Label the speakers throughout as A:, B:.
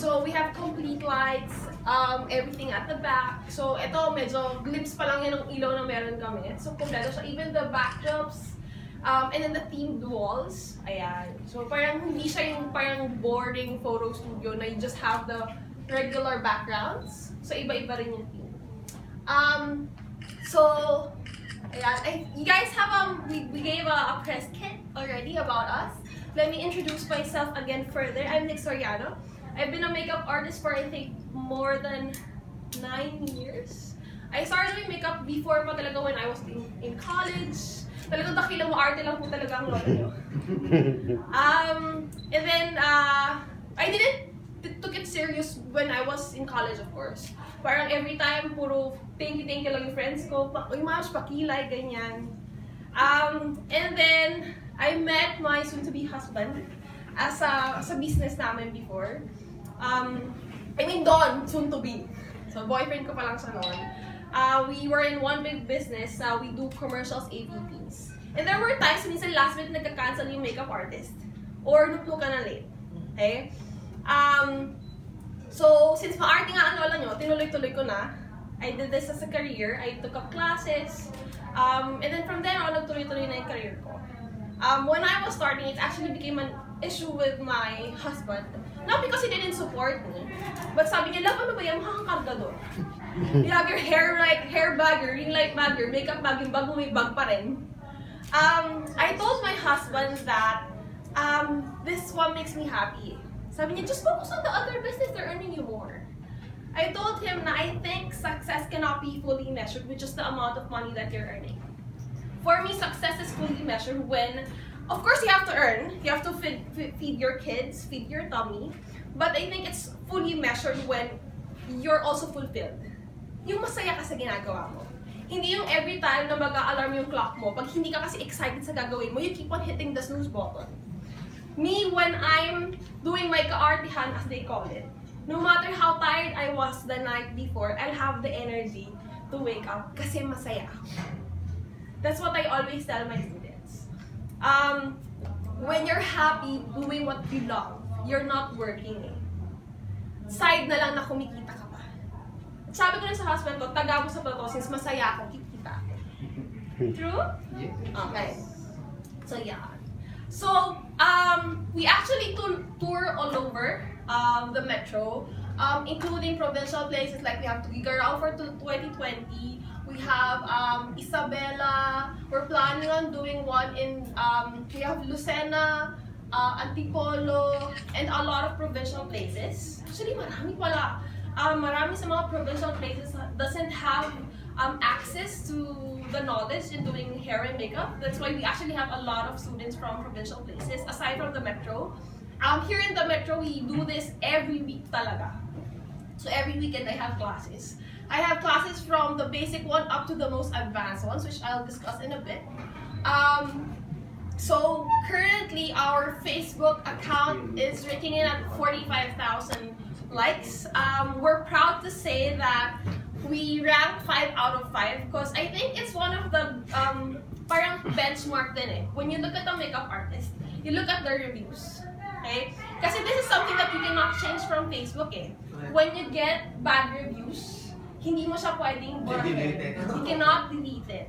A: So we have complete lights, everything at the back. So ito, medyo glimpse pa lang yan ng ilaw na meron kami. So kompleto siya, even the backdrops, and then the themed walls. Ayan. So parang hindi siya yung parang boring photo studio na you just have the regular backgrounds. So iba-iba rin yung theme. So, ayan. You guys have, we gave a press kit already about us. Let me introduce myself again further. I'm Nix Soriano. I've been a makeup artist for I think more than 9 years. I started doing makeup before pa talaga when I was in college. Talagang dakila mo arte lang po talaga ang lola nyo. And then, I took it serious when I was in college, of course. Parang every time, puro thank you lang yung friends ko. Uy, mas pakilay, ganyan. And then, I met my soon-to-be husband as a business namin before. I mean, Don, soon-to-be. So, boyfriend ko pa lang siya noon. We were in one big business. We do commercials, AVPs. And there were times, minsan last minute nagka-cancel yung makeup artist. Or nuplo ka na late. Okay? So, since maarte nga ang lola nyo, tinuloy-tuloy ko na. I did this as a career. I took up classes. And then from then on, nagtuloy-tuloy na yung career ko. When I was starting, it actually became an issue with my husband. Not because he didn't support me, but sabi niya, love, ano ba yan? Makakakarga doon. You have your hair bag, your ring light bag, your makeup bag, yung bag mo may bag pa rin. I told my husband that this one makes me happy. Sabi niya, just focus on the other business, they're earning you more. I told him na I think success cannot be fully measured with just the amount of money that you're earning. For me, success is fully measured when, of course, you have to earn. You have to feed your kids, feed your tummy. But I think it's fully measured when you're also fulfilled. Yung masaya ka sa ginagawa mo. Hindi yung every time na mag-a-alarm yung clock mo, pag hindi ka kasi excited sa gagawin mo, you keep on hitting the snooze button. Me, when I'm doing my kaartihan, as they call it, no matter how tired I was the night before, I'll have the energy to wake up kasi masaya ako. That's what I always tell my students. When you're happy doing what you love, you're not working eh. Side na lang na kumikita ka pa. At sabi ko rin sa husband ko, taga mo sa plato since masaya ako, kikita ako. True?
B: Yes.
A: Okay. So yeah. So, we actually tour all over the metro, including provincial places like we have Tugigarao for 2020. We have Isabela. We're planning on doing one in, we have Lucena, Antipolo, and a lot of provincial places. Actually, marami pala. Marami sa mga provincial places doesn't have access to the knowledge in doing hair and makeup. That's why we actually have a lot of students from provincial places, aside from the metro. Here in the metro, we do this every week talaga. So every weekend I have classes. I have classes from the basic one up to the most advanced ones, which I'll discuss in a bit. So currently our Facebook account is raking in at 45,000 likes. We're proud to say that we rank 5 out of 5 because I think it's one of the parang benchmark din eh. When you look at a makeup artist, you look at their reviews. Okay? Kasi this is something that you cannot change from Facebook eh. When you get bad reviews, hindi mo siya pwedeng burahin. You cannot delete it.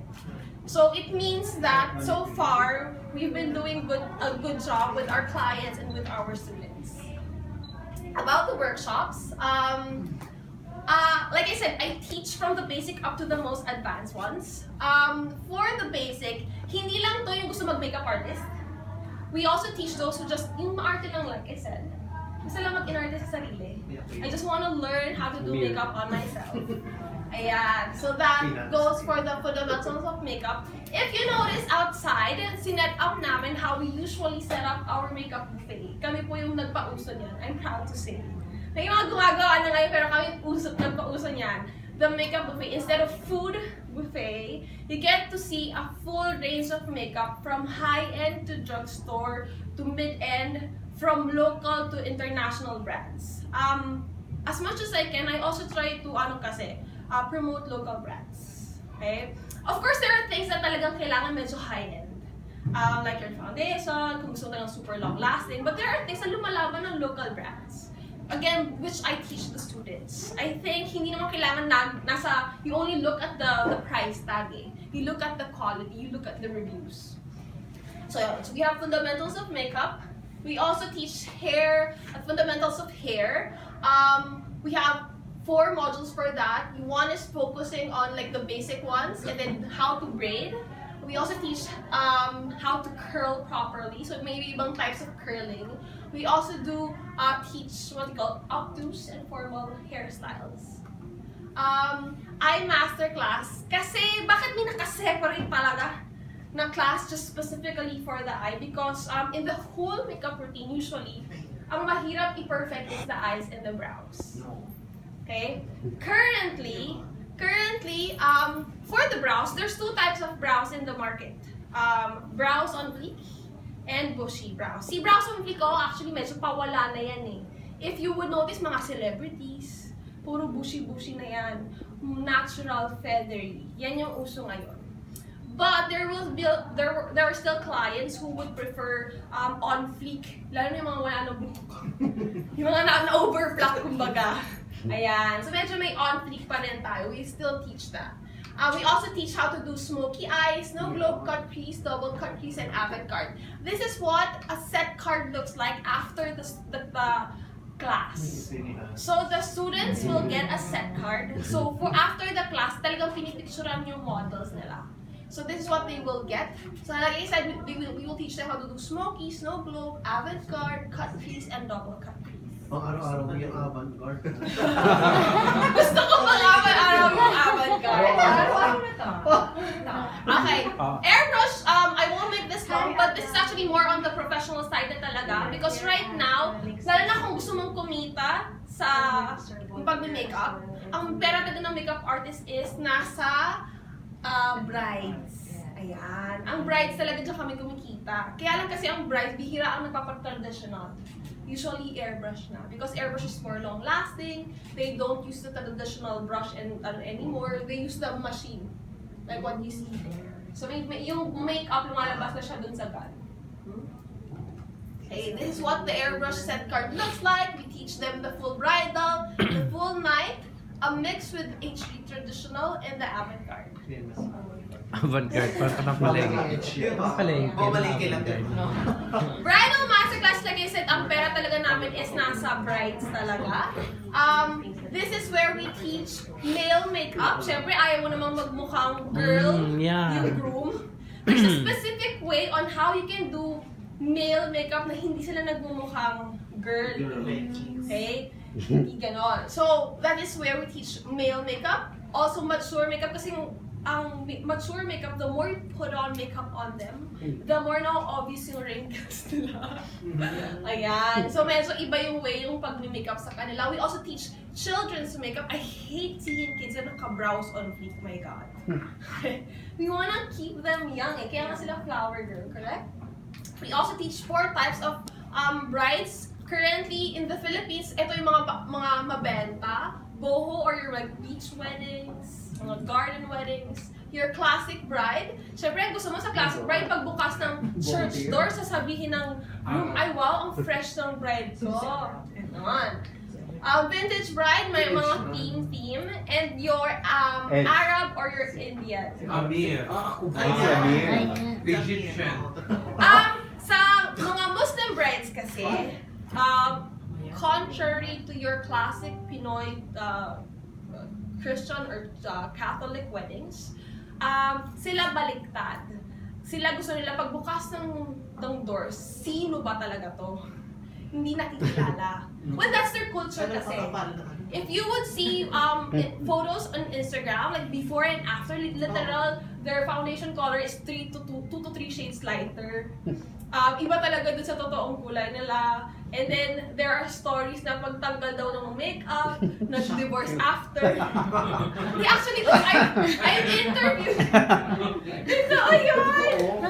A: So it means that so far, we've been doing a good job with our clients and with our students. About the workshops, like I said, I teach from the basic up to the most advanced ones. For the basic, hindi lang to yung gusto mag-makeup artist. We also teach those who just, yung maarte lang like I said. Gusto lang mag-inarte sa sarili. I just want to learn how to do makeup on myself. Ayan. So that goes for the fundamentals of makeup. If you notice outside, sinet up namin how we usually set up our makeup buffet. Kami po yung nagpauso niyan. I'm proud to say. May mga gumagawa na ngayon pero kami nagpauso niyan. The makeup buffet. Instead of food buffet, you get to see a full range of makeup from high-end to drugstore to mid-end, from local to international brands. As much as I can, I also try to promote local brands. Okay? Of course, there are things that talagang kailangan medyo high-end. Like your foundation, kung gusto ka ng super long-lasting. But there are things na lumalaban ng local brands. again, which I teach the students. I think hindi naman kailangan you only look at the price tag eh. You look at the quality, you look at the reviews. So we have fundamentals of makeup. We also teach hair, fundamentals of hair. We have 4 modules for that. One is focusing on like the basic ones, and then how to braid. We also teach how to curl properly, so maybe ibang types of curling. We also do teach what we call obtuse and formal hairstyles. Eye masterclass. Kasi, bakit may nakaseparate talaga na class just specifically for the eye? Because in the whole makeup routine, usually, ang mahirap i-perfect is the eyes and the brows. Okay? Currently, for the brows, there's 2 types of brows in the market. Brows on fleek and bushy brows. Si brows on fleek, actually medyo pawala na yan eh. If you would notice, mga celebrities, puro bushy-bushy na yan. Natural, feathery. Yan yung uso ngayon. But there are still clients who would prefer on fleek. Lalo na yung mga wala na buhok. Yung mga na-overflock, kumbaga. Ayan. So medyo may on-fleek pa rin tayo. We still teach that. We also teach how to do smoky eyes, no globe cut crease, double cut crease, and avant-garde. This is what a set card looks like after the class. So the students will get a set card. So for after the class, talagang pinipicturan yung models nila. So this is what they will get. So like I said, we will teach them how to do smoky, snow globe, avant-garde, cut crease, and double cut crease.
B: Araw-araw mo yung avant-garde.
A: Gusto ko mag-araw yung avant-garde. Okay. Airbrush, I won't make this long, but this is actually more on the professional side na talaga. Because right now, lalo na kung gusto mong kumita sa pag-makeup, ang pera talaga ng makeup artist is nasa brides. Ayan. Ang brides talaga dyan kami kumikita. Kaya lang kasi ang brides, bihira ang nagpapag-traditional. Usually airbrush na. Because airbrush is more long-lasting. They don't use the traditional brush anymore. They use the machine. Like what you see there. So yung makeup lumalabas na siya dun sa gun. Okay, this is what the airbrush set card looks like. We teach them the full bridal, the full night, a mix with HD traditional, and the avant-garde.
C: Avant-garde, parang palengke. Palengke lang din.
A: Bridal masterclass, like I said, ang pera talaga namin is nasa brides talaga. This is where we teach male makeup. Siyempre, ayaw mo namang magmukhang girl, yung groom. There's a specific way on how you can do male makeup na hindi sila nagmumukhang girl. Okay? Hindi ganon. So, that is where we teach male makeup. Also, mature makeup kasi ang mature makeup, the more you put on makeup on them, the more now obvious yung wrinkles nila. Ayan. So, medyo iba yung way yung pag-makeup sa kanila. We also teach children's makeup. I hate seeing kids na naka-brows on fleek. My God. We wanna keep them young eh. Kaya nga sila flower girl, correct? We also teach 4 types of brides. Currently, in the Philippines, ito yung mga mabenta. Boho or your like beach weddings, mga garden weddings, your classic bride. Siyempre, gusto mo sa classic bride, pagbukas ng church door, sasabihin ng groom, ay wow, ang fresh ng bride ko. Ganon. Vintage bride, may mga theme, and your Arab or your Indian.
D: Amir. Egyptian.
A: Sa mga Muslim brides kasi, contrary to your classic Pinoy Christian or Catholic weddings, sila baliktad. Sila gusto nila pagbukas ng doors, sino ba talaga to? Hindi nakikilala. Well, that's their culture kasi. If you would see photos on Instagram, like before and after, literal, their foundation color is 2 to 3 shades lighter. Iba talaga dun sa totoong kulay nila. And then, there are stories na pagtanggal daw ng makeup, nag-divorce after. Actually, I've interviewed,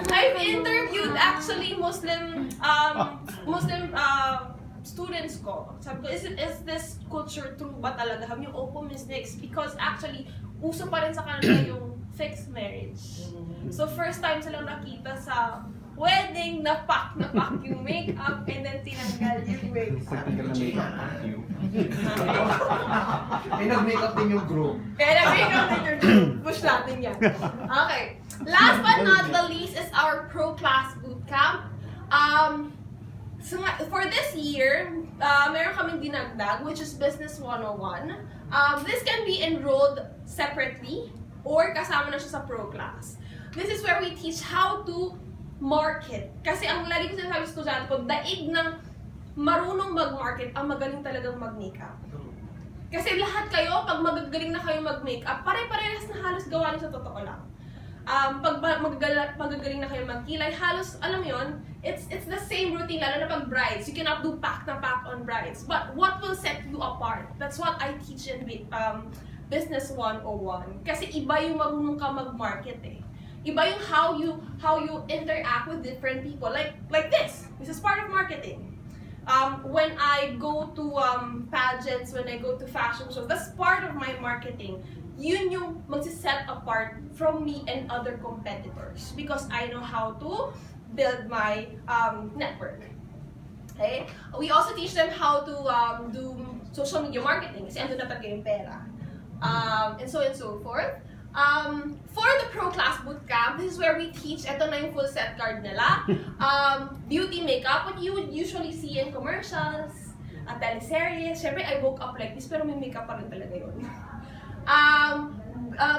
A: I've interviewed actually Muslim students ko. Sabi ko, is this culture true ba talaga? Yung opo, Miss Nix? Because actually, uso pa rin sa kanila yung fixed marriage. So first time silang nakita sa wedding, na-pack yung makeup, and then tinanggal yung makeup.
B: Ay, nag-makeup din yung group.
A: Kaya nag-makeup din yung group. Push natin yan. Okay. Last but not the least is our Pro Class Bootcamp. So for this year, meron kaming dinagdag, which is Business 101. This can be enrolled separately or kasama na siya sa Pro Class. This is where we teach how to market. Kasi ang lagi ko sinasabi sa estudyante ko, daig ng marunong mag-market ang magaling talagang mag-makeup. Kasi lahat kayo, pag magagaling na kayo mag-makeup, pare-parehas na halos gawa niyo sa totoo lang. Pag magagaling na kayo magkilay, halos, alam mo yun, it's the same routine, lalo na pag brides. You cannot do pack na pack on brides. But what will set you apart? That's what I teach in Business 101. Kasi iba yung marunong ka mag-market eh. Iba yung how you interact with different people. Like this. This is part of marketing. When I go to pageants, when I go to fashion shows, that's part of my marketing. Yun yung magsiset apart from me and other competitors because I know how to build my network. Okay? We also teach them how to do social media marketing kasi andun na talaga yung pera. And so forth. For the Pro Class Bootcamp, this is where we teach, ito na yung full set card nila, beauty makeup, what you would usually see in commercials, teleseries. Siyempre, I woke up like this, pero may makeup pa rin talaga yun.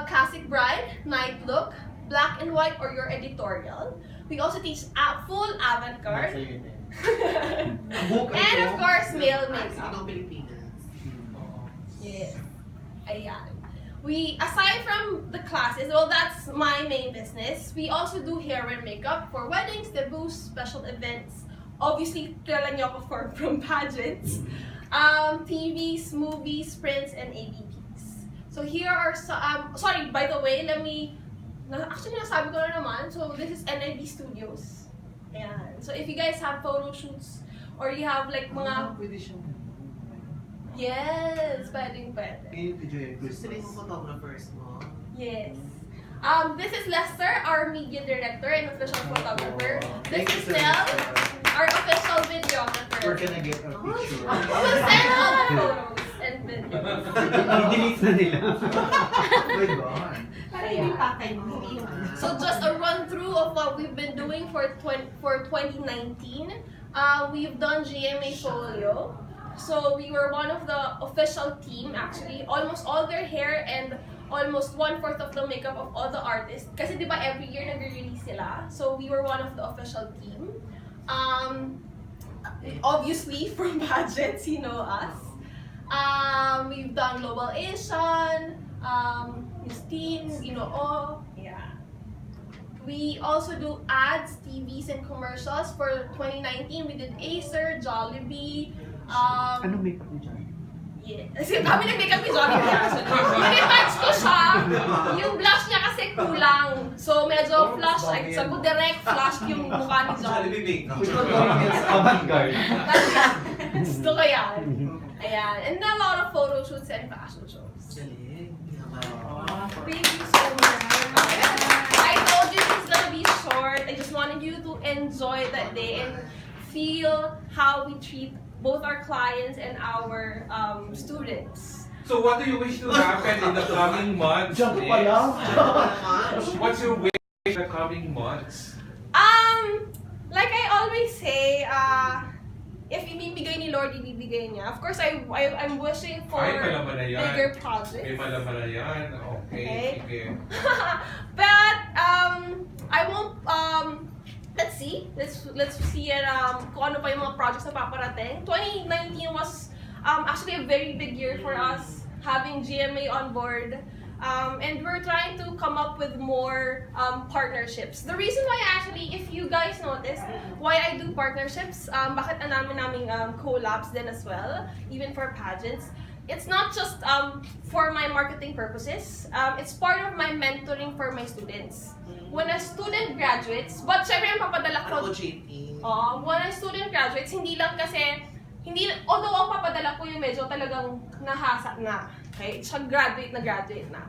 A: Classic bride, night look, black and white, or your editorial. We also teach full avant-garde. And of course, male makeup. Yes. Ayan. We, aside from the classes, well, that's my main business. We also do hair and makeup for weddings, debuts, special events. Obviously, kilala niyo ako from pageants, TVs, movies, prints, and ABPs. So here are sorry, by the way, actually nasabi ko na naman, so this is NIB Studios. Ayan. So if you guys have photo shoots, or you have like mga...
B: Pwede siyang...
A: Yes, pwede.
B: Gusto rin yung photographers mo?
A: Yes. This is Lester, our media director and official photographer. This is Nell, our official videographer.
B: We're gonna get a picture.
A: We'll send all the photos and videos.
C: I-delete na nila.
B: Oh my God.
D: Para hindi pa kayo.
A: So just a run through of what we've been doing for 2019. We've done GMA Folio. So we were one of the official team actually. Almost all their hair and almost 1/4 of the makeup of all the artists. Kasi di ba every year nag-release sila. So we were one of the official team. Obviously from pageants, you know us. We've done Global Asian, Miss Teen, yeah. We also do ads, TVs, and commercials. For 2019, we did Acer, Jollibee.
C: Anong makeup niyo dyan?
A: Yeah. Kasi kami nag-makeup ni Jollibee actually. Pinitouch ko siya. Yung blush niya kasi kulang. So medyo flush, sabi direct flush yung mukha ni Jollibee.
C: Avant-garde.
A: Gusto ko yan. Ayan. And a lot of photo shoots and fashion shows.
B: Galing.
A: Thank you so much. I told you it's gonna be short. I just wanted you to enjoy that day and feel how we treat both our clients and our students.
E: So what do you wish to happen in the coming months?
B: Jump pa lang.
E: What's your wish in the coming months?
A: Like I always say, if ibibigay ni Lord, ibibigay niya. Of course, I'm wishing for
E: Ay, malaman na yan.
A: bigger projects.
E: May malaman na yan. Okay, sige.
A: But I won't. Let's see. Let's see kung ano pa yung mga projects na paparating. 2019 was actually a very big year for us, having GMA on board. And we're trying to come up with more partnerships. The reason why actually, if you guys notice, why I do partnerships, bakit naming collabs din as well, even for pageants, it's not just for my marketing purposes. It's part of my mentoring for my students. When a student graduates, but syempre ang papadala ko, when a student graduates, although ang papadala ko yung medyo talagang nahasa na, okay? Siya graduate na.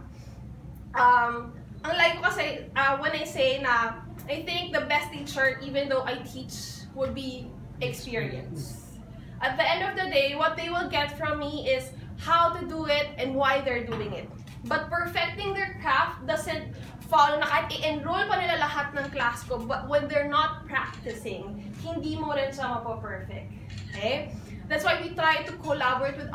A: Ang like ko kasi, when I say na I think the best teacher, even though I teach, would be experience. At the end of the day, what they will get from me is how to do it and why they're doing it. But perfecting their craft doesn't follow na kahit i-enroll pa nila lahat ng class ko, but when they're not practicing, hindi mo rin siya mapo-perfect. Okay? That's why we try to collaborate with